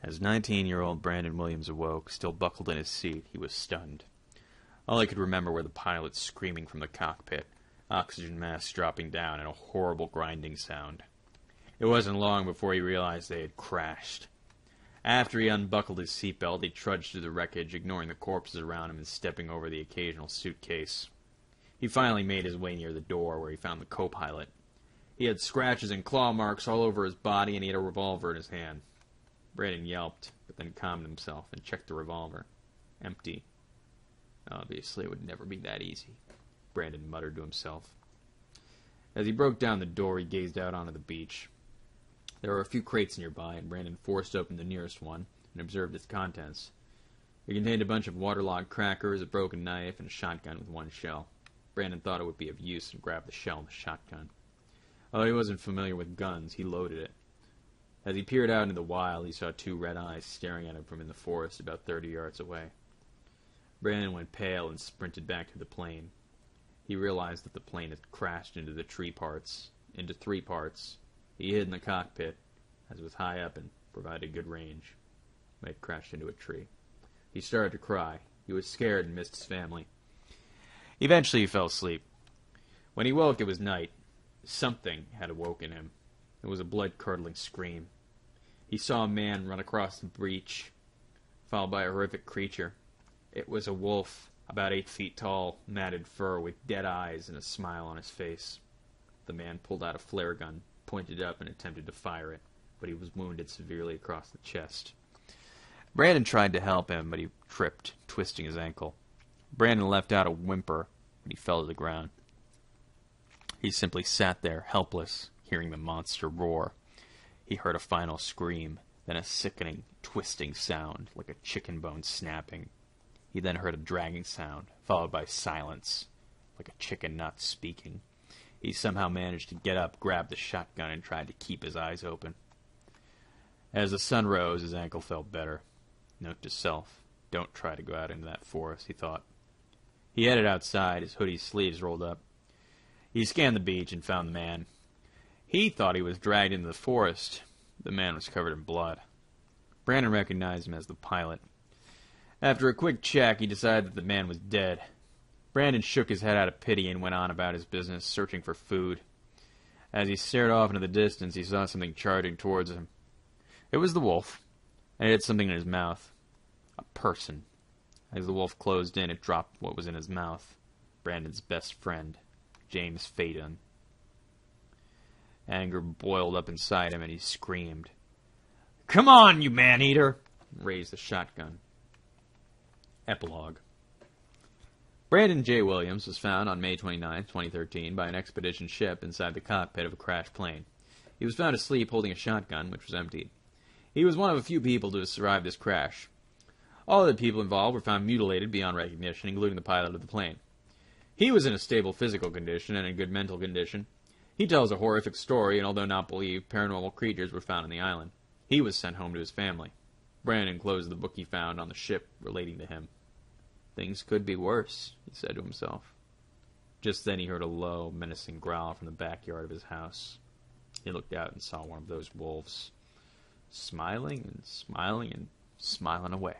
As 19-year-old Brandon Williams awoke, still buckled in his seat, he was stunned. All he could remember were the pilots screaming from the cockpit, oxygen masks dropping down, and a horrible grinding sound. It wasn't long before he realized they had crashed. After he unbuckled his seatbelt, he trudged through the wreckage, ignoring the corpses around him and stepping over the occasional suitcase. He finally made his way near the door, where he found the co-pilot. He had scratches and claw marks all over his body, and he had a revolver in his hand. Brandon yelped, but then calmed himself and checked the revolver. Empty. Obviously, it would never be that easy, Brandon muttered to himself. As he broke down the door, he gazed out onto the beach. There were a few crates nearby, and Brandon forced open the nearest one and observed its contents. It contained a bunch of waterlogged crackers, a broken knife, and a shotgun with one shell. Brandon thought it would be of use and grabbed the shell and the shotgun. Although he wasn't familiar with guns, he loaded it. As he peered out into the wild, he saw two red eyes staring at him from in the forest about 30 yards away. Brandon went pale and sprinted back to the plane. He realized that the plane had crashed into three parts. He hid in the cockpit, as it was high up and provided good range. It had crashed into a tree. He started to cry. He was scared and missed his family. Eventually he fell asleep. When he woke, it was night. Something had awoken him. It was a blood-curdling scream. He saw a man run across the breach, followed by a horrific creature. It was a wolf, about 8 feet tall, matted fur, with dead eyes and a smile on his face. The man pulled out a flare gun, pointed it up, and attempted to fire it, but he was wounded severely across the chest. Brandon tried to help him, but he tripped, twisting his ankle. Brandon let out a whimper, and he fell to the ground. He simply sat there, helpless, hearing the monster roar. He heard a final scream, then a sickening, twisting sound, like a chicken bone snapping. He then heard a dragging sound, followed by silence, like a chicken not speaking. He somehow managed to get up, grabbed the shotgun, and tried to keep his eyes open. As the sun rose, his ankle felt better. Note to self, don't try to go out into that forest, he thought. He headed outside, his hoodie sleeves rolled up. He scanned the beach and found the man. He thought he was dragged into the forest. The man was covered in blood. Brandon recognized him as the pilot. After a quick check, he decided that the man was dead. Brandon shook his head out of pity and went on about his business, searching for food. As he stared off into the distance, he saw something charging towards him. It was the wolf, and it had something in his mouth. A person. As the wolf closed in, it dropped what was in his mouth. Brandon's best friend, James Faden. Anger boiled up inside him, and he screamed, "Come on, you man-eater!" and raised the shotgun. Epilogue. Brandon J. Williams was found on May 29, 2013, by an expedition ship inside the cockpit of a crashed plane. He was found asleep holding a shotgun, which was emptied. He was one of a few people to have survived this crash. All of the people involved were found mutilated beyond recognition, including the pilot of the plane. He was in a stable physical condition and in good mental condition. He tells a horrific story, and although not believed, paranormal creatures were found on the island. He was sent home to his family. Brandon closed the book he found on the ship relating to him. Things could be worse, he said to himself. Just then he heard a low, menacing growl from the backyard of his house. He looked out and saw one of those wolves, smiling and smiling and smiling away.